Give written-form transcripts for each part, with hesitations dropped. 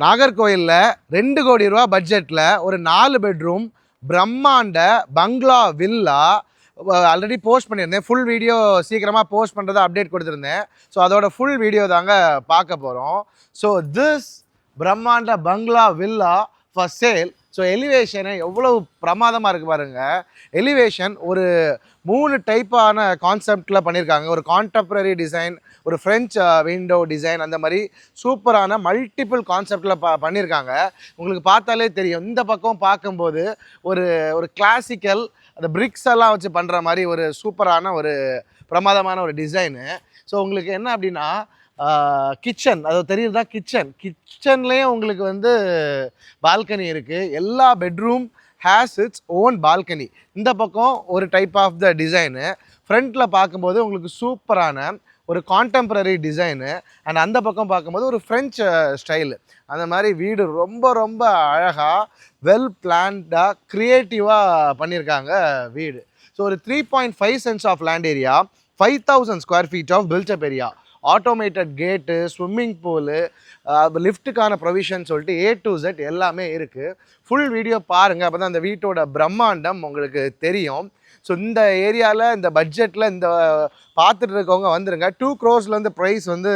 நாகர்கோயிலில் 2 கோடி ரூபா பட்ஜெட்டில் ஒரு 4 பெட்ரூம் பிரம்மாண்ட பங்களா வில்லா ஆல்ரெடி போஸ்ட் பண்ணியிருந்தேன். ஃபுல் வீடியோ சீக்கிரமாக போஸ்ட் பண்ணுறதை அப்டேட் கொடுத்துருந்தேன். ஸோ அதோட ஃபுல் வீடியோ தாங்க பார்க்க போகிறோம். ஸோ திஸ் பிரம்மாண்ட பங்களா villa for sale. So elevation எவ்வளோ பிரமாதமாக இருக்குது பாருங்கள். எலிவேஷன் ஒரு 3 டைப்பான கான்செப்டில் பண்ணியிருக்காங்க. ஒரு கான்டெம்பரரி டிசைன், ஒரு ஃப்ரெஞ்ச் விண்டோ டிசைன், அந்த மாதிரி சூப்பரான மல்டிபிள் கான்செப்டில் பண்ணியிருக்காங்க. உங்களுக்கு பார்த்தாலே தெரியும். இந்த பக்கம் பார்க்கும்போது ஒரு ஒரு கிளாசிக்கல் அந்த பிரிக்ஸ் எல்லாம் வச்சு பண்ணுற மாதிரி ஒரு சூப்பரான ஒரு பிரமாதமான ஒரு டிசைனு. ஸோ உங்களுக்கு என்ன அப்படின்னா கிச்சன், அது தெரியுது தான் கிச்சன்லேயும் உங்களுக்கு வந்து பால்கனி இருக்குது. எல்லா bedroom has its own balcony. இந்த பக்கம் ஒரு டைப் ஆஃப் த டிசைனு, ஃப்ரண்ட்டில் பார்க்கும்போது உங்களுக்கு சூப்பரான ஒரு கான்டெம்பரரி டிசைனு, அண்ட் அந்த பக்கம் பார்க்கும்போது ஒரு ஃப்ரெஞ்ச் ஸ்டைலு. அந்த மாதிரி வீடு ரொம்ப ரொம்ப அழகாக வெல் பிளான்டாக க்ரியேட்டிவாக பண்ணியிருக்காங்க வீடு. ஸோ ஒரு 3.5 cents of land area, 5000 square feet of built up area, automated gate, swimming pool, லிஃப்ட்டுக்கான ப்ரொவிஷன் சொல்லிட்டு A to Z எல்லாமே இருக்குது. ஃபுல் வீடியோ பாருங்கள், அப்போ தான் அந்த வீட்டோட பிரம்மாண்டம் உங்களுக்கு தெரியும். ஸோ இந்த ஏரியாவில் இந்த பட்ஜெட்டில் இந்த பார்த்துட்டு இருக்கவங்க வந்துடுங்க. 2 crores ப்ரைஸ் வந்து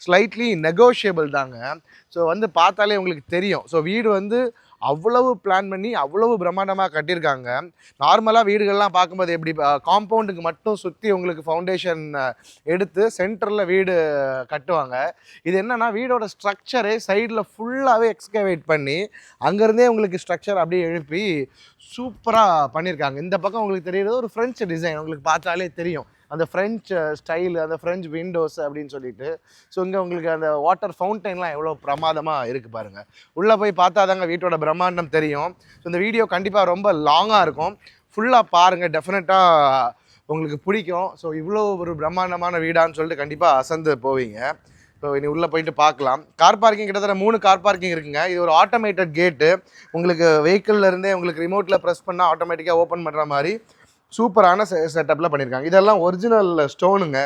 ஸ்லைட்லி நெகோஷியபிள் தாங்க. ஸோ வந்து பார்த்தாலே உங்களுக்கு தெரியும். ஸோ வீடு வந்து அவ்வளவு பிளான் பண்ணி அவ்வளவு பிரம்மாண்டமாக கட்டியிருக்காங்க. நார்மலாக வீடுகள்லாம் பார்க்கும்போது எப்படி காம்பவுண்டுக்கு மட்டும் சுற்றி உங்களுக்கு ஃபவுண்டேஷன் எடுத்து சென்டரில் வீடு கட்டுவாங்க. இது என்னென்னா வீடோட ஸ்ட்ரக்சரே சைடில் ஃபுல்லாகவே எக்ஸ்கவேட் பண்ணி அங்கேருந்தே உங்களுக்கு ஸ்ட்ரக்சர் அப்படியே எழுப்பி சூப்பராக பண்ணியிருக்காங்க. இந்த பக்கம் உங்களுக்கு தெரியுறது ஒரு ஃப்ரெஞ்ச் டிசைன், உங்களுக்கு பார்த்தாலே தெரியும் அந்த ஃப்ரெஞ்ச் ஸ்டைலு, அந்த ஃப்ரெஞ்ச் விண்டோஸ் அப்படின்னு சொல்லிட்டு. ஸோ இங்கே உங்களுக்கு அந்த வாட்டர் ஃபவுண்டைன்லாம் எவ்வளோ பிரமாதமாக இருக்குது பாருங்கள். உள்ளே போய் பார்த்தா தாங்க வீட்டோட பிரம்மாண்டம் தெரியும். ஸோ இந்த வீடியோ கண்டிப்பாக ரொம்ப லாங்காக இருக்கும், ஃபுல்லாக பாருங்கள், டெஃபினட்டாக உங்களுக்கு பிடிக்கும். ஸோ இவ்வளோ ஒரு பிரம்மாண்டமான வீடான்னு சொல்லிட்டு கண்டிப்பாக அசந்து போவீங்க. ஸோ இனி உள்ளே போயிட்டு பார்க்கலாம். கார் பார்க்கிங் கிட்டத்தட்ட 3 கார் பார்க்கிங் இருக்குங்க. இது ஒரு ஆட்டோமேட்டட் கேட்டு, உங்களுக்கு வெஹிக்கிள்லேருந்தே உங்களுக்கு ரிமோட்டில் ப்ரெஸ் பண்ணால் ஆட்டோமேட்டிக்காக ஓப்பன் பண்ணுற மாதிரி சூப்பரான செட்டப்பில் பண்ணியிருக்காங்க. இதெல்லாம் ஒரிஜினல் ஸ்டோனுங்க,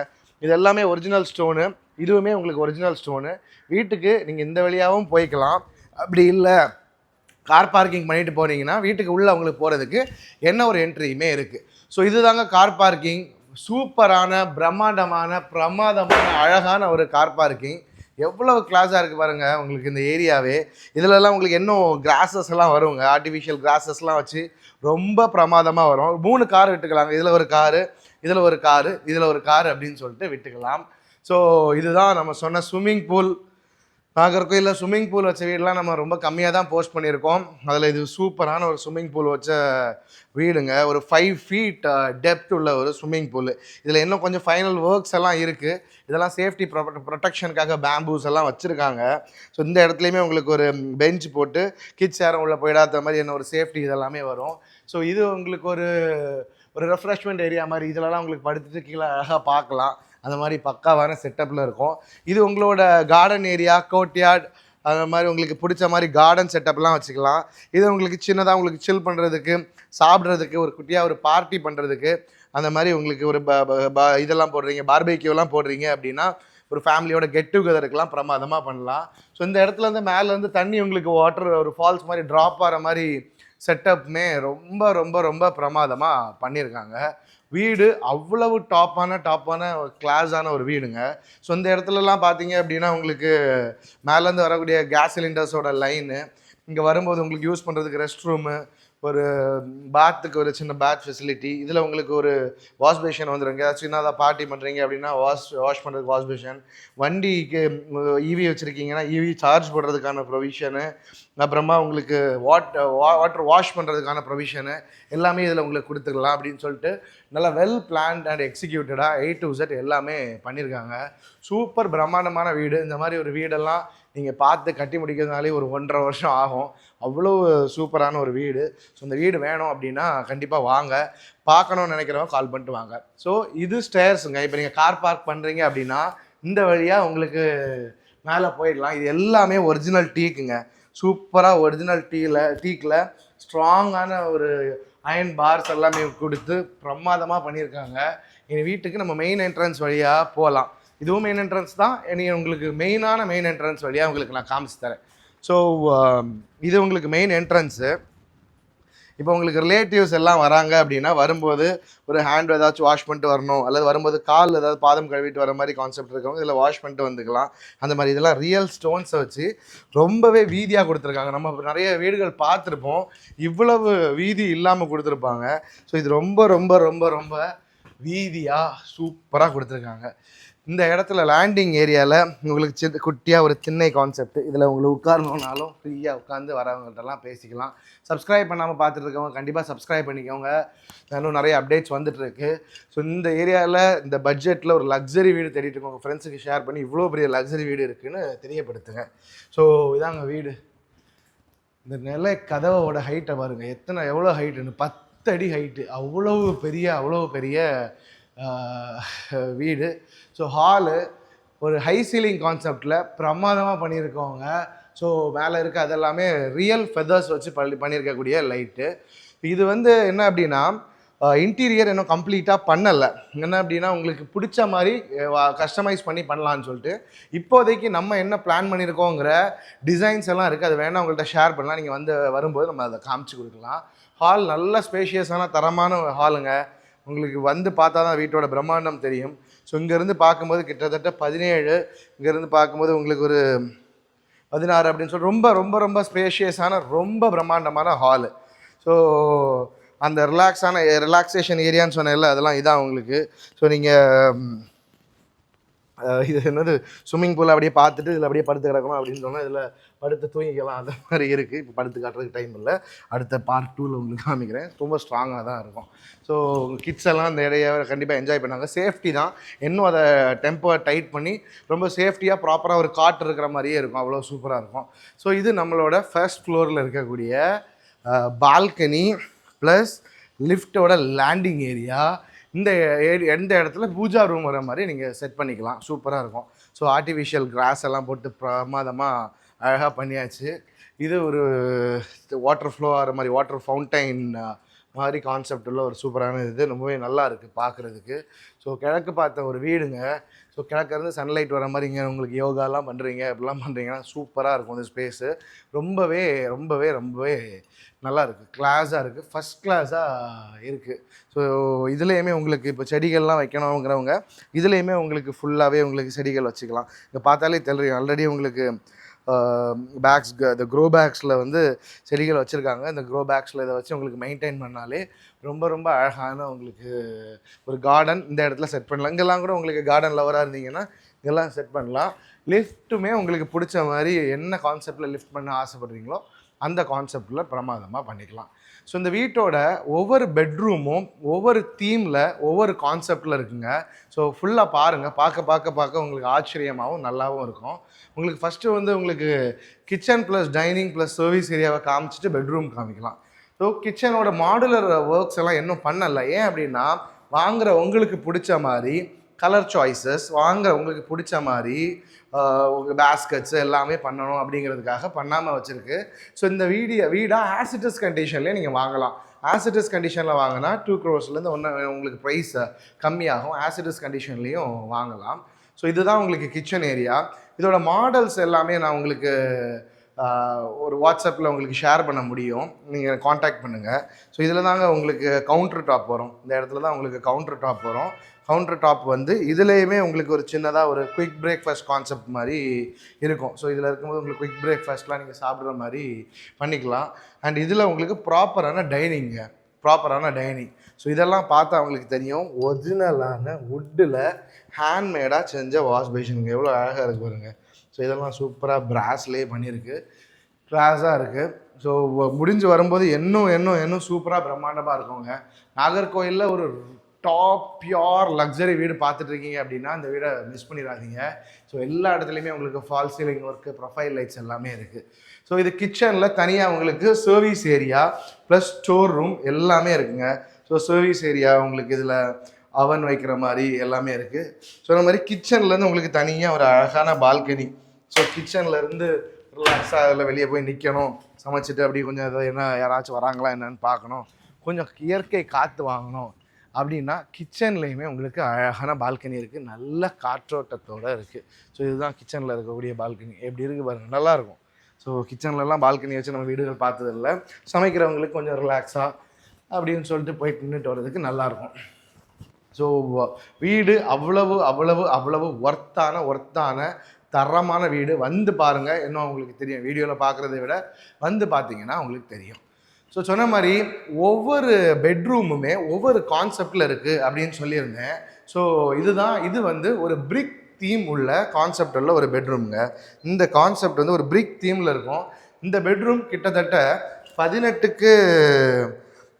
இது எல்லாமே ஒரிஜினல் ஸ்டோனு. இதுவுமே உங்களுக்கு ஒரிஜினல் ஸ்டோனு. வீட்டுக்கு நீங்கள் இந்த வழியாகவும் போய்க்கலாம். அப்படி இல்லை கார் பார்க்கிங் பண்ணிட்டு போனீங்கன்னா வீட்டுக்கு உள்ளே உங்களுக்கு போகிறதுக்கு என்ன ஒரு என்ட்ரியுமே இருக்குது. ஸோ இதுதாங்க கார் பார்க்கிங். சூப்பரான பிரம்மாண்டமான பிரமாதமான அழகான ஒரு கார் பார்க்கிங். எவ்வளவு கிளாஸாக இருக்குது பாருங்கள் உங்களுக்கு இந்த ஏரியாவே. இதிலெல்லாம் உங்களுக்கு இன்னும் கிராஸஸ் எல்லாம் வருங்க, ஆர்டிஃபிஷியல் கிராஸஸ்லாம் வச்சு ரொம்ப பிரமாதமாக வரும். 3 கார் விட்டுக்கலாங்க. இதில் ஒரு காரு, இதில் ஒரு காரு, இதில் ஒரு காரு அப்படின்னு சொல்லிட்டு விட்டுக்கலாம். ஸோ இதுதான் நம்ம சொன்ன ஸ்விம்மிங் பூல். நாகர்கோயிலில் ஸ்விம்மிங் பூல் வச்ச வீடெலாம் நம்ம ரொம்ப கம்மியாக தான் போஸ்ட் பண்ணியிருக்கோம். அதில் இது சூப்பரான ஒரு ஸ்விம்மிங் பூல் வச்ச வீடுங்க. ஒரு 5 feet டெப்த் உள்ள ஒரு ஸ்விம்மிங் பூல். இதில் இன்னும் கொஞ்சம் ஃபைனல் ஒர்க்ஸ் எல்லாம் இருக்குது. இதெல்லாம் சேஃப்டி ப்ரொடெக்ஷனுக்காக பேம்பூஸ் எல்லாம் வச்சுருக்காங்க. ஸோ இந்த இடத்துலையுமே உங்களுக்கு ஒரு பெஞ்ச் போட்டு கிட்ஸ் யாரும் உள்ளே போயிடாத மாதிரி என்ன ஒரு சேஃப்டி இதெல்லாமே வரும். ஸோ இது உங்களுக்கு ஒரு ரெஃப்ரெஷ்மெண்ட் ஏரியா மாதிரி, இதிலலாம் உங்களுக்கு படுத்துட்டு கீழே அழகாக பார்க்கலாம். அந்த மாதிரி பக்காவான செட்டப்பில் இருக்கும். இது உங்களோட கார்டன் ஏரியா, கோர்ட்யார்ட், அந்த மாதிரி உங்களுக்கு பிடிச்ச மாதிரி கார்டன் செட்டப்லாம் வச்சுக்கலாம். இது உங்களுக்கு சின்னதாக உங்களுக்கு சில் பண்ணுறதுக்கு, சாப்பிட்றதுக்கு, ஒரு குட்டியாக ஒரு பார்ட்டி பண்ணுறதுக்கு, அந்த மாதிரி உங்களுக்கு ஒரு இதெல்லாம் போடுறீங்க, பார்பேக்யூலாம் போடுறீங்க அப்படின்னா ஒரு ஃபேமிலியோட கெட் டுகெதருக்கெலாம் பிரமாதமாக பண்ணலாம். ஸோ இந்த இடத்துலேருந்து மேலேருந்து தண்ணி உங்களுக்கு வாட்டர் ஒரு ஃபால்ஸ் மாதிரி ட்ராப் ஆகிற மாதிரி செட்டப்புமே ரொம்ப ரொம்ப ரொம்ப பிரமாதமாக பண்ணியிருக்காங்க. வீடு அவ்வளவு டாப்பான கிளாஸான ஒரு வீடுங்க. ஸோ இந்த இடத்துலலாம் பார்த்தீங்க அப்படின்னா உங்களுக்கு மேலேருந்து வரக்கூடிய கேஸ் சிலிண்டர்ஸோட லைனு, இங்கே வரும்போது உங்களுக்கு யூஸ் பண்ணுறதுக்கு ரெஸ்ட் ரூமு, ஒரு பாத்துக்கு ஒரு சின்ன பாத் ஃபெசிலிட்டி, இதில் உங்களுக்கு ஒரு வாஷ் பேஷன் வந்துடுங்க. சின்னதாக பார்ட்டி பண்ணுறீங்க அப்படின்னா வாஷ் பண்ணுறதுக்கு வாஷ் பேஷன், வண்டிக்கு இவி வச்சுருக்கீங்கன்னா இவி சார்ஜ் போடுறதுக்கான ப்ரொவிஷனு, அப்புறமா உங்களுக்கு வாட்டர் வாஷ் பண்ணுறதுக்கான ப்ரொவிஷனு எல்லாமே இதில் உங்களுக்கு கொடுத்துக்கலாம் அப்படின்னு சொல்லிட்டு நல்லா வெல் பிளான்ட் அண்ட் எக்ஸிக்யூட்டடாக A to Z எல்லாமே பண்ணியிருக்காங்க. சூப்பர் பிரம்மாண்டமான வீடு. இந்த மாதிரி ஒரு வீடெல்லாம் நீங்கள் பார்த்து கட்டி முடிக்கிறதுனாலே ஒரு 1.5 வருஷம் ஆகும். அவ்வளோ சூப்பரான ஒரு வீடு. ஸோ இந்த வீடு வேணும் அப்படின்னா கண்டிப்பாக வாங்க, பார்க்கணுன்னு நினைக்கிறவங்க கால் பண்ணிட்டு வாங்க. ஸோ இது ஸ்டேர்ஸுங்க. இப்போ நீங்கள் கார் பார்க் பண்ணுறீங்க அப்படின்னா இந்த வழியாக உங்களுக்கு மேலே போயிடலாம். இது எல்லாமே ஒரிஜினல் டீக்குங்க. சூப்பராக ஒரிஜினல் டீக்கில் ஸ்ட்ராங்கான ஒரு அயன் பார்ஸ் எல்லாமே கொடுத்து பிரமாதமாக பண்ணியிருக்காங்க. எங்கள் வீட்டுக்கு நம்ம மெயின் என்ட்ரன்ஸ் வழியாக போகலாம். இதுவும் மெயின் என்ட்ரன்ஸ் தான். இனி உங்களுக்கு மெயின் என்ட்ரன்ஸ் வழியாக உங்களுக்கு நான் காமிச்சு தரேன். ஸோ இது உங்களுக்கு மெயின் என்ட்ரன்ஸு. இப்போ உங்களுக்கு ரிலேட்டிவ்ஸ் எல்லாம் வராங்க அப்படின்னா வரும்போது ஒரு ஹேண்ட் ஏதாச்சும் வாஷ் பண்ணிட்டு வரணும், அல்லது வரும்போது கால் ஏதாவது பாதம் கழுவிட்டு வர மாதிரி கான்செப்ட் இருக்கவங்க இதில் வாஷ் பண்ணிட்டு வந்துக்கலாம். அந்த மாதிரி இதெல்லாம் ரியல் ஸ்டோன்ஸை வச்சு ரொம்பவே வீதியாக கொடுத்துருக்காங்க. நம்ம நிறைய வீடுகள் பார்த்துருப்போம், இவ்வளவு வீதி இல்லாமல் கொடுத்துருப்பாங்க. ஸோ இது ரொம்ப ரொம்ப ரொம்ப ரொம்ப வீதியாக சூப்பராக கொடுத்துருக்காங்க. இந்த இடத்துல லேண்டிங் ஏரியாவில் உங்களுக்கு குட்டியாக ஒரு திண்ணை கான்செப்ட். இதில் உங்களுக்கு உட்காரணுன்னாலும் ஃப்ரீயாக உட்காந்து வரவங்கள்ட்டெல்லாம் பேசிக்கலாம். சப்ஸ்கிரைப் பண்ணாமல் பார்த்துட்டு இருக்கவங்க கண்டிப்பாக சப்ஸ்கிரைப் பண்ணிக்கோங்க. இன்னும் நிறைய அப்டேட்ஸ் வந்துட்டுருக்கு. ஸோ இந்த ஏரியாவில் இந்த பட்ஜெட்டில் ஒரு லக்ஸரி வீடு தேடிட்டு இருக்கோங்க. ஃப்ரெண்ட்ஸுக்கு ஷேர் பண்ணி இவ்வளோ பெரிய லக்ஸரி வீடு இருக்குதுன்னு தெரியப்படுத்துங்க. ஸோ இதாங்க வீடு. இந்த நிலை கதவோட ஹைட்டை பாருங்கள், எவ்வளோ ஹைட்டுன்னு 10 அடி ஹைட்டு. அவ்வளவு பெரிய வீடு. ஸோ ஹாலு ஒரு ஹை சீலிங் கான்செப்டில் பிரமாதமாக பண்ணியிருக்கவங்க. ஸோ மேலே இருக்க அதெல்லாமே ரியல் ஃபெதர்ஸ் வச்சு பண்ணியிருக்கக்கூடிய லைட்டு. இது என்ன அப்படின்னா இன்டீரியர் இன்னும் கம்ப்ளீட்டாக பண்ணலை. என்ன அப்படின்னா உங்களுக்கு பிடிச்ச மாதிரி கஸ்டமைஸ் பண்ணலான்னு சொல்லிட்டு இப்போதைக்கு நம்ம என்ன பிளான் பண்ணியிருக்கோங்கிற டிசைன்ஸ் எல்லாம் இருக்குது. அது வேணால் உங்கள்கிட்ட ஷேர் பண்ணலாம். நீங்கள் வரும்போது நம்ம அதை காமிச்சு கொடுக்கலாம். ஹால் நல்ல ஸ்பேஷியஸான தரமான ஹாலுங்க. உங்களுக்கு பார்த்தா தான் வீட்டோட பிரம்மாண்டம் தெரியும். ஸோ இங்கேருந்து பார்க்கும்போது கிட்டத்தட்ட 17, இங்கேருந்து பார்க்கும்போது உங்களுக்கு ஒரு 16 அப்படின்னு சொல்லி ரொம்ப ரொம்ப ரொம்ப ஸ்பேஷியஸான ரொம்ப பிரம்மாண்டமான ஹாலு. ஸோ அந்த ரிலாக்ஸேஷன் ஏரியான்னு சொன்னேன்ல, அதெல்லாம் இதான் உங்களுக்கு. ஸோ நீங்கள் இது ஸ்விம்மிங் பூல் அப்படியே பார்த்துட்டு இதில் அப்படியே படுத்து கிடக்கணும் அப்படின்னு சொன்னால் இதில் படுத்து தூங்கிக்கலாம். அந்த மாதிரி இருக்குது. இப்போ படுத்து காட்டுறதுக்கு டைம் இல்லை. அடுத்த பார்ட் 2ல் உங்களுக்கு காமிக்கிறேன். ரொம்ப ஸ்ட்ராங்காக தான் இருக்கும். ஸோ கிட்ஸ் எல்லாம் இந்த இடையை கண்டிப்பாக என்ஜாய் பண்ணாங்க. சேஃப்டி தான், இன்னும் அதை டெம்போ டைட் பண்ணி ரொம்ப சேஃப்டியாக ப்ராப்பராக ஒரு காற்று இருக்கிற மாதிரியே இருக்கும். அவ்வளோ சூப்பராக இருக்கும். ஸோ இது நம்மளோட ஃபர்ஸ்ட் ஃப்ளோரில் இருக்கக்கூடிய பால்கனி ப்ளஸ் லிஃப்டோட லேண்டிங் ஏரியா. எந்த இடத்துல பூஜா ரூம் வர மாதிரி நீங்கள் செட் பண்ணிக்கலாம். சூப்பராக இருக்கும். ஸோ ஆர்டிஃபிஷியல் கிராஸ் எல்லாம் போட்டு பிரமாதமாக அழகாக பண்ணியாச்சு. இது ஒரு வாட்டர் ஃப்ளோ ஆகிற மாதிரி வாட்டர் ஃபவுண்டைன் மாதிரி கான்செப்ட் உள்ள ஒரு சூப்பரான இது. ரொம்பவே நல்லா இருக்குது பார்க்குறதுக்கு. ஸோ கிழக்கு பார்த்த ஒரு வீடுங்க. ஸோ கிழக்கிருந்து சன்லைட் வர மாதிரி இங்கே உங்களுக்கு யோகாலாம் பண்ணுறீங்க, இப்படிலாம் பண்ணுறீங்கன்னா சூப்பராக இருக்கும் இந்த ஸ்பேஸு. ரொம்பவே ரொம்பவே ரொம்பவே நல்லா இருக்குது, கிளாஸாக இருக்குது, ஃபஸ்ட் கிளாஸாக இருக்குது. ஸோ இதுலேயுமே உங்களுக்கு இப்போ செடிகள்லாம் வைக்கணுங்கிறவங்க இதுலேயுமே உங்களுக்கு ஃபுல்லாகவே உங்களுக்கு செடிகள் வச்சுக்கலாம். இங்கே பார்த்தாலே தெரியும், ஆல்ரெடி உங்களுக்கு பேக்ஸ் இந்த க்ரோ பேக்ஸில் செடிகள் வச்சுருக்காங்க. இந்த க்ரோ பேக்ஸில் இதை வச்சு உங்களுக்கு மெயின்டைன் பண்ணாலே ரொம்ப ரொம்ப அழகான உங்களுக்கு ஒரு கார்டன் இந்த இடத்துல செட் பண்ணலாம். இங்கெல்லாம் கூட உங்களுக்கு கார்டன் லவராக இருந்தீங்கன்னா இதெல்லாம் செட் பண்ணலாம். லிஃப்ட்டுமே உங்களுக்கு பிடிச்ச மாதிரி என்ன கான்செப்டில் லிஃப்ட் பண்ண ஆசைப்படுறீங்களோ அந்த கான்செப்டில் பிரமாதமாக பண்ணிக்கலாம். ஸோ இந்த வீட்டோட ஒவ்வொரு பெட்ரூமும் ஒவ்வொரு தீமில் ஒவ்வொரு கான்செப்டில் இருக்குங்க. ஸோ ஃபுல்லாக பாருங்கள். பார்க்க உங்களுக்கு ஆச்சரியமாகவும் நல்லாவும் இருக்கும். உங்களுக்கு ஃபஸ்ட்டு உங்களுக்கு kitchen plus dining plus service ஏரியாவை காமிச்சிட்டு பெட்ரூம் காமிக்கலாம். ஸோ கிச்சனோட மாடுலர் ஒர்க்ஸ் எல்லாம் இன்னும் பண்ணலை. ஏன் அப்படின்னா வாங்குகிற உங்களுக்கு பிடிச்ச மாதிரி கலர் சாய்ஸஸ், வாங்குகிற உங்களுக்கு பிடிச்ச மாதிரி உங்கள் பேஸ்கட்ஸ் எல்லாமே பண்ணணும் அப்படிங்கிறதுக்காக பண்ணாமல் வச்சுருக்கு. ஸோ இந்த வீடாக ஆசிட்டஸ் கண்டிஷன்லேயே நீங்கள் வாங்கலாம். ஆசிட்டஸ் கண்டிஷனில் வாங்கினா 2 crores உங்களுக்கு ப்ரைஸ் கம்மியாகும். ஆசிட்டஸ் கண்டிஷன்லேயும் வாங்கலாம். ஸோ இதுதான் உங்களுக்கு கிச்சன் ஏரியா. இதோட மாடல்ஸ் எல்லாமே நான் உங்களுக்கு ஒரு வாட்ஸ்அப்பில் உங்களுக்கு ஷேர் பண்ண முடியும், நீங்கள் காண்டாக்ட் பண்ணுங்கள். ஸோ இதில் தாங்க உங்களுக்கு கவுண்டர் டாப் வரும். இந்த இடத்துல தான் உங்களுக்கு கவுண்டர் டாப் வரும். கவுண்டர் டாப் இதுலேயுமே உங்களுக்கு ஒரு சின்னதாக ஒரு குயிக் பிரேக்ஃபாஸ்ட் கான்செப்ட் மாதிரி இருக்கும். ஸோ இதில் இருக்கும்போது உங்களுக்கு குயிக் பிரேக்ஃபாஸ்ட்லாம் நீங்கள் சாப்பிட்ற மாதிரி பண்ணிக்கலாம். அண்ட் இதில் உங்களுக்கு ப்ராப்பரான டைனிங். ஸோ இதெல்லாம் பார்த்தா அவங்களுக்கு தெரியும், ஒரிஜினலான வுட்டில் ஹேண்ட்மேடாக செஞ்ச வாஷ் பேஷனுங்க எவ்வளோ அழகாக இருக்குது பாருங்க. ஸோ இதெல்லாம் சூப்பராக பிராஸ்லேயே பண்ணியிருக்கு, கிளாஸாக இருக்குது. ஸோ முடிஞ்சு வரும்போது இன்னும் சூப்பராக பிரம்மாண்டமாக இருக்குங்க. நாகர்கோயிலில் ஒரு டாப் பியோர் லக்ஸரி வீடு பார்த்துட்ருக்கீங்க அப்படின்னா இந்த வீடை மிஸ் பண்ணிடாதீங்க. ஸோ எல்லா இடத்துலையுமே உங்களுக்கு fall ceiling work, profile lights எல்லாமே இருக்குது. ஸோ இது கிச்சனில் தனியாக உங்களுக்கு service area plus store room எல்லாமே இருக்குங்க. ஸோ சர்வீஸ் ஏரியா உங்களுக்கு இதில் அவன் வைக்கிற மாதிரி எல்லாமே இருக்குது. ஸோ இந்த மாதிரி கிச்சன்லேருந்து உங்களுக்கு தனியாக ஒரு அழகான பால்கனி. ஸோ கிச்சன்லேருந்து ரிலாக்ஸாக அதில் வெளியே போய் நிற்கணும், சமைச்சிட்டு அப்படி கொஞ்சம் ஏதோ யாராச்சும் வராங்களா என்னன்னு பார்க்கணும், கொஞ்சம் இயற்கை காற்று வாங்கணும் அப்படின்னா கிச்சன்லேயுமே உங்களுக்கு அழகான பால்கனி இருக்குது, நல்ல காற்றோட்டத்தோடு இருக்குது. ஸோ இதுதான் கிச்சனில் இருக்கக்கூடிய பால்கனி. எப்படி இருக்குது பாருங்கள், நல்லாயிருக்கும். ஸோ ஸோ கிச்சன்லலாம் பால்கனி வச்சு நம்ம வீடுகள் பார்த்ததில்ல. சமைக்கிறவங்களுக்கு கொஞ்சம் ரிலாக்ஸாக அப்படின்னு சொல்லிட்டு போயிட்டு நின்றுட்டு வர்றதுக்கு நல்லாயிருக்கும். ஸோ வீடு அவ்வளவு அவ்வளவு அவ்வளவு ஒர்த்தான தரமான வீடு. வந்து பாருங்கள், இன்னும் உங்களுக்கு தெரியும். வீடியோவில் பார்க்குறதை விட வந்து பார்த்தீங்கன்னா உங்களுக்கு தெரியும். ஸோ சொன்ன மாதிரி ஒவ்வொரு பெட்ரூமுமே ஒவ்வொரு கான்செப்டில் இருக்குது அப்படின்னு சொல்லியிருந்தேன். ஸோ இது வந்து ஒரு பிரிக் தீம் உள்ள கான்செப்ட் உள்ள ஒரு பெட்ரூம்ங்க. இந்த கான்செப்ட் வந்து ஒரு பிரிக் தீமில் இருக்கும். இந்த பெட்ரூம் கிட்டத்தட்ட 18க்கு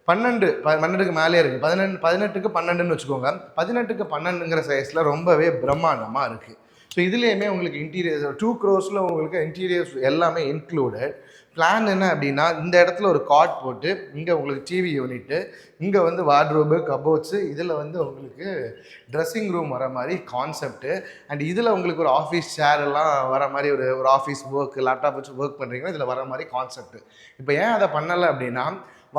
12க்கு மேலே இருக்குது. 18க்கு 12ன்னு வச்சுக்கோங்க. 18க்கு 12ங்கிற சைஸில் ரொம்பவே பிரம்மாண்டமாக இருக்குது. ஸோ இதுலேயுமே உங்களுக்கு இன்டீரியர்ஸ் 2 crores உங்களுக்கு இன்டீரியர்ஸ் எல்லாமே இன்க்ளூடட். பிளான் என்ன அப்படின்னா, இந்த இடத்துல ஒரு காட் போட்டு, இங்கே உங்களுக்கு டிவி யூனிட்டு, இங்கே வந்து வார்ட்ரோபு, கபோர்ட்ஸு, இதில் வந்து உங்களுக்கு ட்ரெஸ்ஸிங் ரூம் வர மாதிரி கான்செப்ட்டு. அண்ட் இதில் உங்களுக்கு ஒரு ஆஃபீஸ் சேர் எல்லாம் வர மாதிரி ஒரு ஆஃபீஸ் ஒர்க், லேப்டாப் வச்சு ஒர்க் பண்ணுறீங்கன்னா இதில் வர மாதிரி கான்செப்ட்டு. இப்போ ஏன் அதை பண்ணலை அப்படின்னா,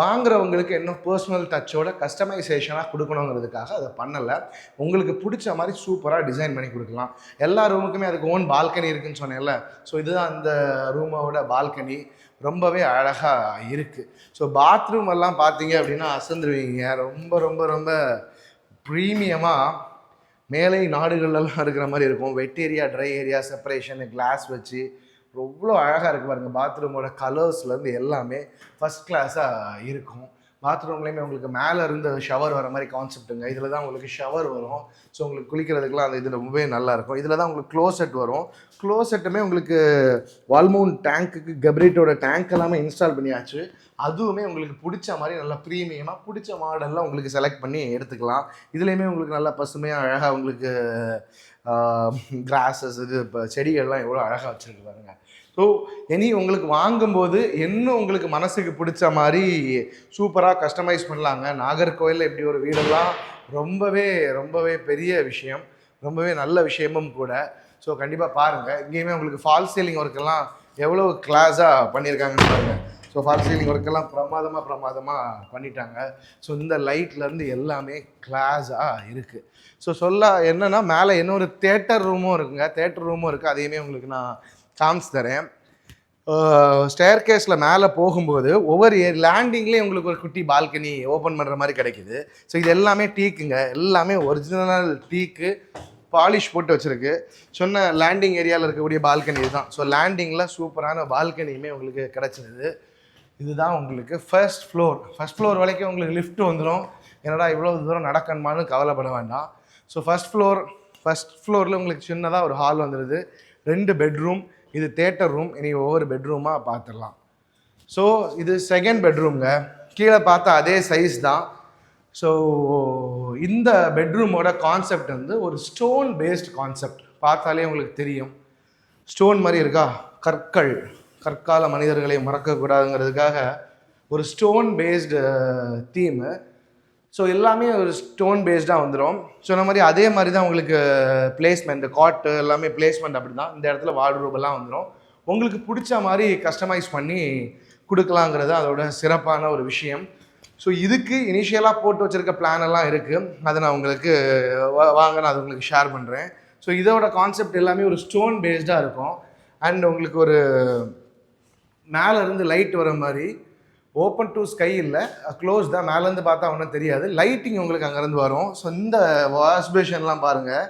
வாங்குறவங்களுக்கு இன்னும் பர்சனல் டச்சோட கஸ்டமைசேஷனாக கொடுக்கணுங்கிறதுக்காக அதை பண்ணலை. உங்களுக்கு பிடிச்ச மாதிரி சூப்பராக டிசைன் பண்ணி கொடுக்கலாம். எல்லா ரூமுக்குமே அதுக்கு ஓன் பால்கனி இருக்குதுன்னு சொன்னேன்ல. ஸோ இதுதான் அந்த ரூமோட பால்கனி. ரொம்பவே அழகாக இருக்குது. ஸோ பாத்ரூம் எல்லாம் பார்த்தீங்க அப்படின்னா அசந்துருவீங்க. ரொம்ப ரொம்ப ரொம்ப ப்ரீமியமாக மேலை நாடுகள்லாம் இருக்கிற மாதிரி இருக்கும். வெட் ஏரியா, ட்ரை ஏரியா செப்பரேஷனு, கிளாஸ் வச்சு எவ்வளோ அழகாக இருக்குது பாருங்கள். பாத்ரூமோட கலர்ஸ்லேருந்து எல்லாமே ஃபஸ்ட் கிளாஸாக இருக்கும். பாத்ரூம்லேயுமே உங்களுக்கு மேலே இருந்து ஷவர் வர மாதிரி கான்செப்ட்டுங்க. இதில் தான் உங்களுக்கு ஷவர் வரும். ஸோ உங்களுக்கு குளிக்கிறதுக்கெலாம் அந்த இது ரொம்பவே நல்லாயிருக்கும். இதில் தான் உங்களுக்கு க்ளோசெட் வரும். க்ளோசெட்டுமே உங்களுக்கு வால்மவுண்ட் டேங்க்குக்கு கப்ரிட்டோட டேங்க் எல்லாமே இன்ஸ்டால் பண்ணியாச்சு. அதுவுமே உங்களுக்கு பிடிச்ச மாதிரி நல்லா ப்ரீமியமாக பிடிச்ச மாடலில் உங்களுக்கு செலக்ட் பண்ணி எடுத்துக்கலாம். இதுலேயுமே உங்களுக்கு நல்லா பசுமையாக அழகாக உங்களுக்கு கிராஸஸ் இது இப்போ செடிகள்லாம் எவ்வளோ அழகாக வச்சுருக்கு பாருங்க. ஸோ இனி உங்களுக்கு வாங்கும்போது இன்னும் உங்களுக்கு மனசுக்கு பிடிச்ச மாதிரி சூப்பராக கஸ்டமைஸ் பண்ணலாங்க. நாகர்கோவிலில் இப்படி ஒரு வீடெல்லாம் ரொம்பவே ரொம்பவே பெரிய விஷயம், ரொம்பவே நல்ல விஷயமும் கூட. ஸோ கண்டிப்பாக பாருங்கள். இங்கேயுமே உங்களுக்கு ஃபால் சீலிங் ஒர்க்கெல்லாம் எவ்வளோ கிளாஸாக பண்ணியிருக்காங்கன்னு பாருங்கள். ஸோ ஃபால் சீலிங் ஒர்க்கெல்லாம் பிரமாதமாக பண்ணிட்டாங்க. ஸோ இந்த லைட்லேருந்து எல்லாமே கிளாஸாக இருக்குது. ஸோ என்னென்னா மேலே இன்னொரு தேட்டர் ரூமும் இருக்குங்க. தேட்டர் ரூமும் இருக்குது. அதையுமே உங்களுக்கு நான் காமிச்சு தரேன். ஸ்டேர் கேஸில் மேலே போகும்போது ஒவ்வொரு லேண்டிங்லேயும் உங்களுக்கு ஒரு குட்டி பால்கனி ஓப்பன் பண்ணுற மாதிரி கிடைக்குது. ஸோ இது எல்லாமே டீக்குங்க. எல்லாமே ஒரிஜினல் டீக்கு, பாலிஷ் போட்டு வச்சுருக்கு. சொன்ன லேண்டிங் ஏரியாவில் இருக்கக்கூடிய பால்கனி இதுதான். ஸோ லேண்டிங்கில் சூப்பரான பால்கனியுமே உங்களுக்கு கிடச்சிருது. இதுதான் உங்களுக்கு ஃபர்ஸ்ட் ஃப்ளோர் வரைக்கும் உங்களுக்கு லிஃப்ட் வந்துடும். என்னடா இவ்வளோ தூரம் நடக்கணுமான்னு கவலைப்பட வேண்டாம். ஸோ ஃபர்ஸ்ட் ஃப்ளோரில் உங்களுக்கு சின்னதாக ஒரு ஹால் வந்துடுது. 2 பெட்ரூம். இது தேட்டர் ரூம். இனி ஒவ்வொரு பெட்ரூமாக பார்த்துடலாம். ஸோ இது செகண்ட் பெட்ரூம்ங்க. கீழே பார்த்தா அதே சைஸ் தான். ஸோ இந்த பெட்ரூமோட கான்செப்ட் வந்து ஒரு ஸ்டோன் பேஸ்ட் கான்செப்ட். பார்த்தாலே உங்களுக்கு தெரியும் ஸ்டோன் மாதிரி இருக்கா. கற்கால மனிதர்களை மறக்கக்கூடாதுங்கிறதுக்காக ஒரு ஸ்டோன் பேஸ்டு தீமு. ஸோ எல்லாமே ஒரு ஸ்டோன் பேஸ்டாக வந்துடும். சொன்ன மாதிரி அதே மாதிரி தான் உங்களுக்கு பிளேஸ்மெண்ட், காட்டு எல்லாமே பிளேஸ்மெண்ட் அப்படி தான். இந்த இடத்துல வார்ட்ரோபெல்லாம் வந்துடும். உங்களுக்கு பிடிச்ச மாதிரி கஸ்டமைஸ் பண்ணி கொடுக்கலாங்கிறது அதோட சிறப்பான ஒரு விஷயம். ஸோ இதுக்கு இனிஷியலாக போட்டு வச்சுருக்க பிளான் எல்லாம் இருக்குது. அதை நான் உங்களுக்கு நான் அதை உங்களுக்கு ஷேர் பண்ணுறேன். ஸோ இதோட கான்செப்ட் எல்லாமே ஒரு ஸ்டோன் பேஸ்டாக இருக்கும். அண்ட் உங்களுக்கு ஒரு மேலேருந்து லைட் வர மாதிரி ஓப்பன் டு ஸ்கை இல்லை, க்ளோஸ் தான். மேலேருந்து பார்த்தா ஒன்றும் தெரியாது. லைட்டிங் உங்களுக்கு அங்கேருந்து வரும். ஸோ இந்த வாஷ் பேஷன்லாம் பாருங்கள்,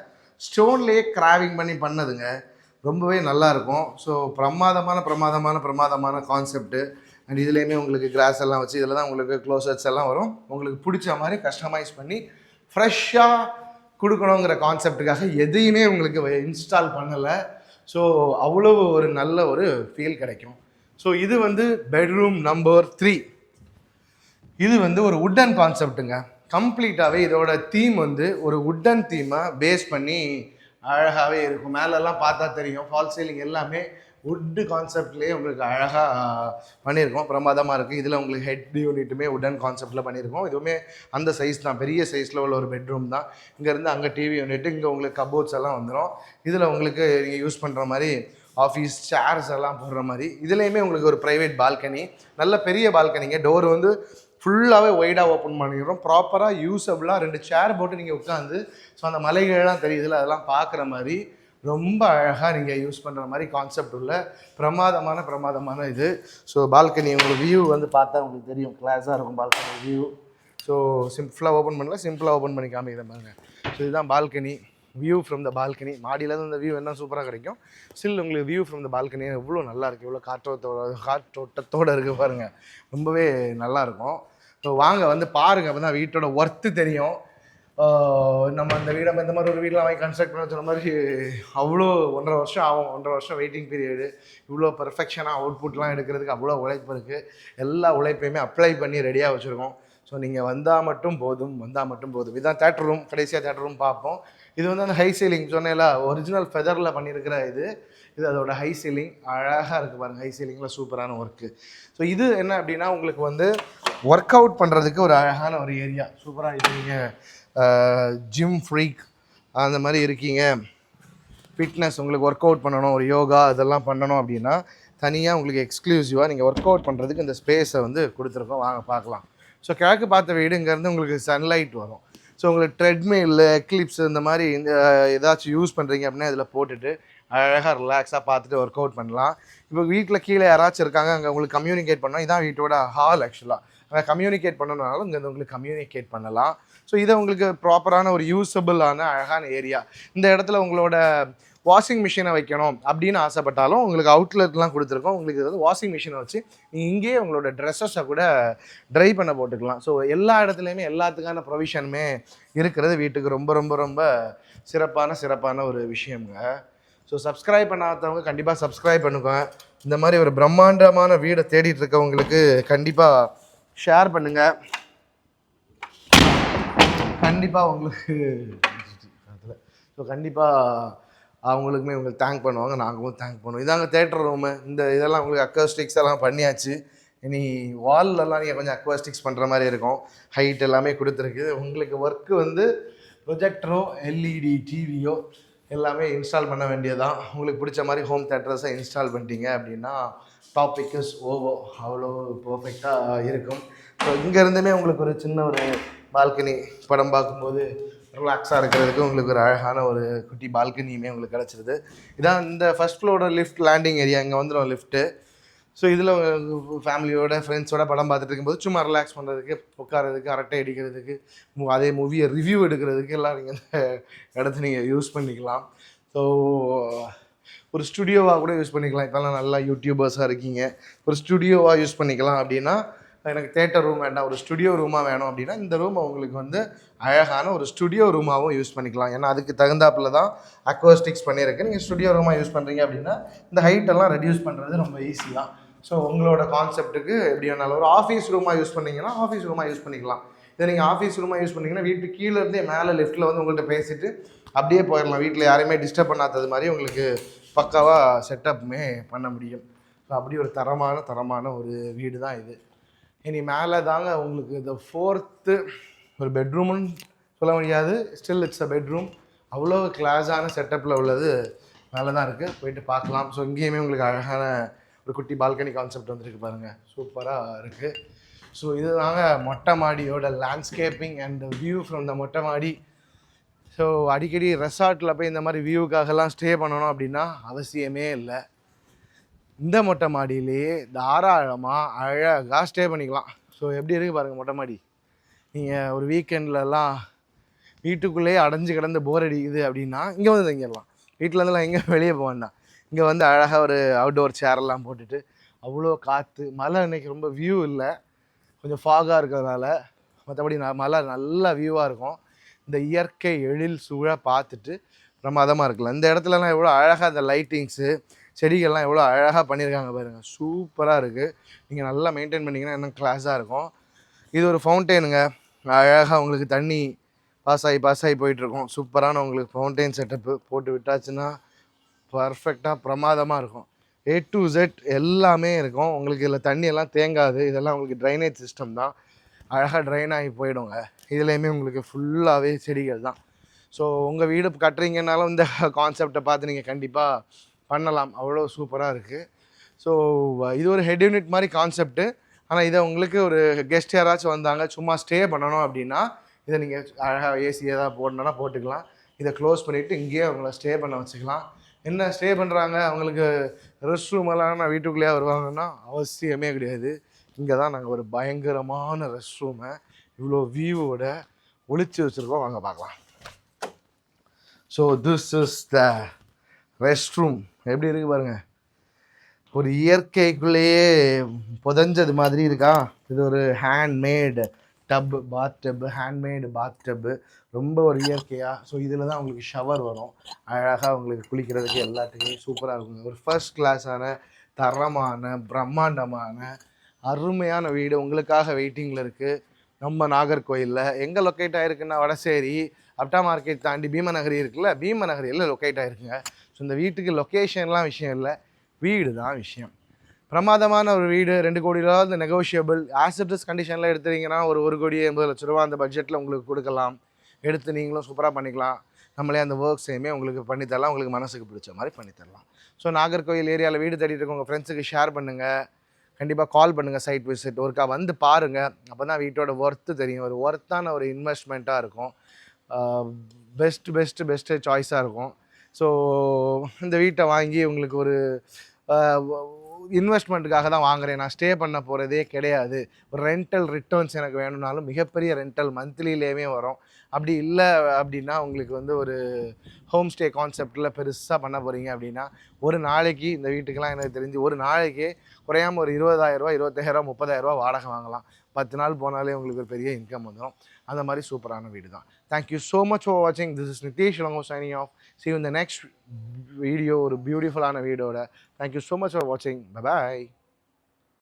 ஸ்டோன்லேயே கிராவிங் பண்ணி பண்ணதுங்க. ரொம்பவே நல்லாயிருக்கும். ஸோ பிரமாதமான கான்செப்ட்டு. அண்ட் இதுலேயுமே உங்களுக்கு கிராஸ் எல்லாம் வச்சு இதில் தான் உங்களுக்கு க்ளோசட்ஸ் எல்லாம் வரும். உங்களுக்கு பிடிச்ச மாதிரி கஸ்டமைஸ் பண்ணி ஃப்ரெஷ்ஷாக கொடுக்கணுங்கிற கான்செப்டுக்காக எதையுமே உங்களுக்கு இன்ஸ்டால் பண்ணலை. ஸோ அவ்வளோ ஒரு நல்ல ஒரு ஃபீல் கிடைக்கும். ஸோ இது வந்து பெட்ரூம் நம்பர் 3. இது வந்து ஒரு வுட்டன் கான்செப்ட்டுங்க. கம்ப்ளீட்டாகவே இதோட தீம் வந்து ஒரு வுட்டன் தீமை பேஸ் பண்ணி அழகாகவே இருக்கும். மேலெல்லாம் பார்த்தா தெரியும் ஃபால் சீலிங் எல்லாமே வுட்டு கான்செப்ட்லேயே உங்களுக்கு அழகாக பண்ணியிருக்கோம். பிரமாதமாக இருக்குது. இதில் உங்களுக்கு ஹெட் யூனிட்டுமே வுட்டன் கான்செப்டில் பண்ணியிருக்கோம். இதுவுமே அந்த சைஸ் தான், பெரிய சைஸில் உள்ள ஒரு பெட்ரூம் தான். இங்கேருந்து அங்கே டிவி யூனிட்டு, இங்கே உங்களுக்கு கபோர்ட்ஸ் எல்லாம் வந்துடும். இதில் உங்களுக்கு நீங்கள் யூஸ் பண்ணுற மாதிரி ஆஃபீஸ் சேர்ஸ் எல்லாம் போடுற மாதிரி. இதுலேயுமே உங்களுக்கு ஒரு ப்ரைவேட் பால்கனி, நல்ல பெரிய பால்கனிங்க. டோர் வந்து ஃபுல்லாகவே ஒய்டாக ஓப்பன் பண்ணிடுறோம். ப்ராப்பராக யூஸபிளாக 2 சேர் போட்டு நீங்கள் உட்காந்து ஸோ அந்த மலைகள்லாம் தெரியுதுல, அதெல்லாம் பார்க்குற மாதிரி ரொம்ப அழகாக நீங்கள் யூஸ் பண்ணுற மாதிரி கான்செப்ட் உள்ள பிரமாதமான இது. ஸோ பால்கனி உங்களுக்கு வியூ வந்து பார்த்தா உங்களுக்கு தெரியும், கிளாஸாக இருக்கும் பால்கனி வியூ. ஸோ சிம்பிளாக ஓப்பன் பண்ணல, சிம்பிளாக ஓப்பன் பண்ணி காமிக்கிறேன் பாருங்க. ஸோ இதுதான் balcony view from the balcony. மாடியிலேருந்து இந்த வியூ என்ன சூப்பராக கிடைக்கும். ஸ்டில் உங்களுக்கு வியூ ஃப்ரம் த பால்கனி எவ்வளோ நல்லா இருக்குது, எவ்வளோ காற்றோட்டத்தோடு இருக்குது பாருங்கள், ரொம்பவே நல்லாயிருக்கும். ஸோ வாங்க வந்து பாருங்கள், அப்போ தான் வீட்டோட ஒர்த்து தெரியும். நம்ம அந்த வீடை இந்த மாதிரி ஒரு வீட்டில் வாங்கி கன்ஸ்ட்ரக்ட் பண்ண சொன்ன மாதிரி அவ்வளோ 1.5 வருஷம் ஆகும். 1.5 வருஷம் வெயிட்டிங் பீரியடு. இவ்வளோ பர்ஃபெக்ஷனாக அவுட்புட்லாம் எடுக்கிறதுக்கு அவ்வளோ உழைப்பு இருக்குது. எல்லா உழைப்பையுமே அப்ளை பண்ணி ரெடியாக வச்சுருக்கோம். ஸோ நீங்கள் வந்தால் மட்டும் போதும். இதுதான் தேட்டர் ரூம், கடைசியாக தேட்டர் ரூம் பார்ப்போம். இது வந்து அந்த ஹை சீலிங் சொன்னேன்ல, ஒரிஜினல் ஃபெதரில் பண்ணியிருக்கிற இது அதோட ஹை சீலிங். அழகாக இருக்குது பாருங்கள், ஹை சீலிங்கில் சூப்பரான ஒர்க்கு. ஸோ இது என்ன அப்படின்னா உங்களுக்கு வந்து ஒர்க் அவுட் பண்ணுறதுக்கு ஒரு அழகான ஒரு ஏரியா. சூப்பராக இது நீங்கள் ஜிம் ஃப்ரீக் அந்த மாதிரி இருக்கீங்க, ஃபிட்னஸ் உங்களுக்கு ஒர்க் அவுட் பண்ணணும், ஒரு யோகா இதெல்லாம் பண்ணணும் அப்படின்னா தனியாக உங்களுக்கு எக்ஸ்க்ளூசிவாக நீங்கள் ஒர்க் அவுட் பண்ணுறதுக்கு இந்த ஸ்பேஸை வந்து கொடுத்துருக்கோம். வாங்க பார்க்கலாம். ஸோ கிழக்கு பார்த்த வீடு, இங்கேருந்து உங்களுக்கு சன்லைட் வரும். ஸோ உங்களுக்கு ட்ரெட்மில், எக்லிப்ஸ் இந்த மாதிரி ஏதாச்சும் யூஸ் பண்ணுறீங்க அப்படின்னா இதில் போட்டுட்டு அழகாக ரிலாக்ஸாக பார்த்துட்டு ஒர்க் அவுட் பண்ணலாம். இப்போ வீட்டில் கீழே யாராச்சும் இருக்காங்க, அங்கே உங்களுக்கு கம்யூனிகேட் பண்ணால், இதான் வீட்டோட ஹால் ஆக்சுவலாக. அங்கே கம்யூனிகேட் பண்ணணுனாலும் இங்கே உங்களுக்கு கம்யூனிகேட் பண்ணலாம். ஸோ இதை உங்களுக்கு ப்ராப்பரான ஒரு யூஸபிளான அழகான ஏரியா. இந்த இடத்துல உங்களோட வாஷிங் மிஷினை வைக்கணும் அப்படின்னு ஆசைப்பட்டாலும் உங்களுக்கு அவுட்லெட்லாம் கொடுத்துருக்கோம். உங்களுக்கு இது வந்து வாஷிங் மிஷினை வச்சு நீங்கள் இங்கேயே உங்களோட ட்ரெஸ்ஸஸை கூட ட்ரை பண்ண போட்டுக்கலாம். ஸோ எல்லா இடத்துலையுமே எல்லாத்துக்கான ப்ரொவிஷனுமே இருக்கிறது வீட்டுக்கு ரொம்ப ரொம்ப ரொம்ப சிறப்பான ஒரு விஷயங்க. ஸோ சப்ஸ்கிரைப் பண்ணாதவங்க கண்டிப்பாக சப்ஸ்கிரைப் பண்ணுங்க. இந்த மாதிரி ஒரு பிரம்மாண்டமான வீடை தேடிட்டு இருக்கவங்களுக்கு கண்டிப்பாக ஷேர் பண்ணுங்கள். கண்டிப்பாக உங்களுக்கு ஸோ கண்டிப்பாக அவங்களுக்குமே உங்களுக்கு தேங்க் பண்ணுவாங்க, நாங்களும் தேங்க் பண்ணுவோம். இதாங்க தேட்டர் ரூமு. இதெல்லாம் உங்களுக்கு அக்வாஸ்டிக்ஸ் எல்லாம் பண்ணியாச்சு. இனி வால்லலாம் நீங்கள் கொஞ்சம் அக்வாஸ்டிக்ஸ் பண்ணுற மாதிரி இருக்கும். ஹைட் எல்லாமே கொடுத்துருக்கு. உங்களுக்கு ஒர்க்கு வந்து ப்ரொஜெக்டரோ எல்இடி டிவியோ எல்லாமே இன்ஸ்டால் பண்ண வேண்டியதான். உங்களுக்கு பிடிச்ச மாதிரி ஹோம் தேட்டர்ஸை இன்ஸ்டால் பண்ணிட்டீங்க அப்படின்னா டாபிக் இஸ் ஓவர், அவ்வளோ பர்ஃபெக்டாக இருக்கும். ஸோ இங்கேருந்துமே உங்களுக்கு ஒரு சின்ன ஒரு பால்கனி படம் பார்க்கும்போது ரிலாக்ஸாக இருக்கிறதுக்கு உங்களுக்கு ஒரு அழகான ஒரு குட்டி பால்கனியுமே உங்களுக்கு கிடச்சிருது. இதான் இந்த ஃபஸ்ட் ஃப்ளோரோட லிஃப்ட் லேண்டிங் ஏரியா. இங்கே வந்துடும் லிஃப்ட்டு. ஸோ இதில் ஃபேமிலியோட ஃப்ரெண்ட்ஸோட படம் பார்த்துட்டு இருக்கும்போது சும்மா ரிலாக்ஸ் பண்ணுறதுக்கு, உட்காரதுக்கு, அரட்டை அடிக்கிறதுக்கு, அதே மூவியை ரிவ்யூ எடுக்கிறதுக்கு எல்லாம் நீங்கள் இந்த இடத்த நீங்கள் யூஸ் பண்ணிக்கலாம். ஸோ ஒரு ஸ்டுடியோவாக கூட யூஸ் பண்ணிக்கலாம். இப்போல்லாம் நல்லா யூடியூபர்ஸாக இருக்கீங்க, ஒரு ஸ்டுடியோவாக யூஸ் பண்ணிக்கலாம். அப்படின்னா எனக்கு தேட்டர் ரூம் வேண்டாம், ஒரு ஸ்டுடியோ ரூமாக வேணும் அப்படின்னா இந்த ரூமை உங்களுக்கு வந்து அழகான ஒரு ஸ்டுடியோ ரூமாகவும் யூஸ் பண்ணிக்கலாம். ஏன்னா அதுக்கு தகுந்தாப்பில் தான் அக்வாஸ்டிக்ஸ் பண்ணியிருக்கு. நீங்கள் ஸ்டுடியோ ரூமாக யூஸ் பண்ணுறீங்க அப்படின்னா இந்த ஹைட்டெல்லாம் ரெடியூஸ் பண்ணுறது ரொம்ப ஈஸி தான். ஸோ உங்களோட கான்செப்ட்டுக்கு எப்படி வேணாலும் ஒரு ஆஃபீஸ் ரூமாக யூஸ் பண்ணிங்கன்னா ஆஃபீஸ் ரூமாக யூஸ் பண்ணிக்கலாம். இதை நீங்கள் ஆஃபீஸ் ரூமாக யூஸ் பண்ணிங்கன்னா வீட்டு கீழேருந்தே மேலே லிஃப்ட்டில் வந்து உங்கள்கிட்ட பேசிட்டு அப்படியே போயிடலாம். வீட்டில் யாரையுமே டிஸ்டர்ப் பண்ணாதது மாதிரி உங்களுக்கு பக்காவாக செட்டப்புமே பண்ண முடியும். ஸோ அப்படி ஒரு தரமான ஒரு வீடு தான் இது. இனி மேலே தாங்க உங்களுக்கு இந்த 4th ஒரு பெட்ரூம்னு சொல்ல முடியாது, ஸ்டில் இட்ஸ் அ பெட்ரூம். அவ்வளோ கிளாஸான செட்டப்பில் உள்ளது மேலே தான் இருக்குது, போயிட்டு பார்க்கலாம். ஸோ இங்கேயுமே உங்களுக்கு அழகான ஒரு குட்டி பால்கனி கான்செப்ட் வந்துருக்கு பாருங்கள், சூப்பராக இருக்குது. ஸோ இது தாங்க மொட்டை மாடியோட landscaping and view from the மொட்டை மாடி. ஸோ அடிக்கடி ரெசார்ட்டில் போய் இந்த மாதிரி வியூக்காகலாம் ஸ்டே பண்ணணும் அப்படின்னா அவசியமே இல்லை. இந்த மொட்டை மாடியிலேயே தாராளமாக அழகாக ஸ்டே பண்ணிக்கலாம். ஸோ எப்படி இருக்குது பாருங்கள் மொட்டை மாடி. நீங்கள் ஒரு வீக்கெண்ட்லலாம் வீட்டுக்குள்ளேயே அடைஞ்சு கிடந்து போர் அடிக்குது அப்படின்னா இங்கே வந்து தங்கிடலாம். வீட்டிலேருந்துலாம் எங்கே வெளியே போக வேண்டாம். இங்கே வந்து அழகாக ஒரு அவுட்டோர் சேரெல்லாம் போட்டுட்டு அவ்வளோ காற்று. மழை இன்றைக்கி ரொம்ப வியூ இல்லை, கொஞ்சம் ஃபாகாக இருக்கிறதுனால. மற்றபடி மழை நல்ல வியூவாக இருக்கும். இந்த இயற்கை எழில் சூழ பார்த்துட்டு பிரமாதமாக இருக்கலாம். இந்த இடத்துலலாம் எவ்வளோ அழகாக இந்த லைட்டிங்ஸு செடிகள்லாம் எவ்வளோ அழகாக பண்ணியிருக்காங்க பாருங்கள், சூப்பராக இருக்குது. நீங்கள் நல்லா மெயின்டைன் பண்ணிங்கன்னா இன்னும் கிளாஸாக இருக்கும். இது ஒரு ஃபவுண்டெயினுங்க, அழகாக உங்களுக்கு தண்ணி பாஸ் ஆகி போயிட்டுருக்கும். சூப்பரான உங்களுக்கு ஃபவுண்டெயின் செட்டப்பு போட்டு விட்டாச்சுன்னா பர்ஃபெக்டாக பிரமாதமாக இருக்கும். A to Z எல்லாமே இருக்கும் உங்களுக்கு. இதில் தண்ணியெல்லாம் தேங்காது. இதெல்லாம் உங்களுக்கு ட்ரைனேஜ் சிஸ்டம் தான், அழகாக ட்ரைன் ஆகி போயிடுங்க. இதுலேயுமே உங்களுக்கு ஃபுல்லாகவே செடிகள் தான். ஸோ உங்கள் வீடு கட்டுறீங்கன்னாலும் இந்த கான்செப்டை பார்த்து நீங்கள் கண்டிப்பாக பண்ணலாம், அவ்வளோ சூப்பராக இருக்குது. ஸோ இது ஒரு ஹெட் யூனிட் மாதிரி கான்செப்ட்டு. ஆனால் இதை உங்களுக்கு ஒரு கெஸ்ட் யாராச்சும் வந்தாங்க சும்மா ஸ்டே பண்ணணும் அப்படின்னா இதை நீங்கள் அழகாக ஏசி ஏதாவது போடணுன்னா போட்டுக்கலாம். இதை க்ளோஸ் பண்ணிவிட்டு இங்கேயே அவங்கள ஸ்டே பண்ண வச்சுக்கலாம். என்ன ஸ்டே பண்ணுறாங்க, அவங்களுக்கு ரெஸ்ட் ரூம் எல்லாம் நான் வீட்டுக்குள்ளேயே வருவாங்கன்னா அவசியமே கிடையாது. இங்கே தான் நாங்கள் ஒரு பயங்கரமான ரெஸ்ட் ரூமை இவ்வளோ வியூவோட ஒளிச்சு வச்சுருக்கோம். வாங்க பார்க்கலாம். So this is the rest room. எப்படி இருக்குது பாருங்கள், ஒரு இயற்கைக்குள்ளேயே புதஞ்சது மாதிரி இருக்கா. இது ஒரு ஹேண்ட்மேடு டப்பு, பாத் டப்பு, ஹேண்ட்மேடு பாத் டப்பு, ரொம்ப ஒரு இயற்கையாக. ஸோ இதில் தான் உங்களுக்கு ஷவர் வரும். அழகாக உங்களுக்கு குளிக்கிறதுக்கு எல்லாத்துக்குமே சூப்பராக இருக்குங்க. ஒரு ஃபர்ஸ்ட் கிளாஸான தரமான பிரம்மாண்டமான அருமையான வீடு உங்களுக்காக வெயிட்டிங்கில் இருக்குது. நம்ம நாகர்கோயிலில் எங்கே லொக்கேட் ஆகிருக்குன்னா, வடசேரி அப்டா மார்க்கெட் தாண்டி பீமநகரி இருக்குல்ல, பீமநகரியில் லொக்கேட் ஆகிருக்குங்க. ஸோ இந்த வீட்டுக்கு லொக்கேஷன்லாம் விஷயம் இல்லை, வீடு தான் விஷயம். பிரமாதமான ஒரு வீடு, 2 கோடி ரூபா இந்த நெகோஷியபிள். ஆசிட்டஸ் கண்டிஷனில் எடுத்துறீங்கன்னா ஒரு 1,80,00,000 அந்த பட்ஜெட்டில் உங்களுக்கு கொடுக்கலாம். எடுத்து நீங்களும் சூப்பராக பண்ணிக்கலாம். நம்மளே அந்த ஒர்க்ஸையுமே உங்களுக்கு பண்ணித்தரலாம், உங்களுக்கு மனசுக்கு பிடிச்ச மாதிரி பண்ணித்தரலாம். ஸோ நாகர்கோயில் ஏரியாவில் வீடு தேடிட்டு இருக்க உங்கள் ஃப்ரெண்ட்ஸுக்கு ஷேர் பண்ணுங்கள். கண்டிப்பாக கால் பண்ணுங்கள், சைட் விசிட் ஒருக்கா வந்து பாருங்கள். அப்போ தான் வீட்டோட ஒர்த்து தெரியும். ஒரு ஒர்த்தான ஒரு இன்வெஸ்ட்மெண்ட்டாக இருக்கும். பெஸ்ட்டு சாய்ஸாக இருக்கும். ஸோ இந்த வீட்டை வாங்கி உங்களுக்கு ஒரு இன்வெஸ்ட்மெண்ட்டுக்காக தான் வாங்குறேன், நான் ஸ்டே பண்ண போகிறதே கிடையாது, ஒரு ரெண்டல் ரிட்டர்ன்ஸ் எனக்கு வேணும்னாலும் மிகப்பெரிய ரெண்டல் மந்த்லிலேயுமே வரும். அப்படி இல்லை அப்படின்னா உங்களுக்கு வந்து ஒரு ஹோம் ஸ்டே கான்செப்டில் பெருசாக பண்ண போகிறீங்க அப்படின்னா ஒரு நாளைக்கு இந்த வீட்டுக்கெல்லாம் எனக்கு தெரிஞ்சு ஒரு நாளைக்கு குறையாமல் ஒரு 20,000 25,000 30,000 வாடகை வாங்கலாம். 10 நாள் போனாலே உங்களுக்கு ஒரு பெரிய இன்கம் வந்துடும். அந்த மாதிரி சூப்பரான வீடு தான். தேங்க்யூ ஸோ மச் ஃபார் வாட்சிங். This is Nitesh Lango signing off. See you in the next video ஒரு பியூட்டிஃபுல்லான வீடியோட. தேங்க்யூ ஸோ மச் ஃபார் வாட்சிங். பை பாய்.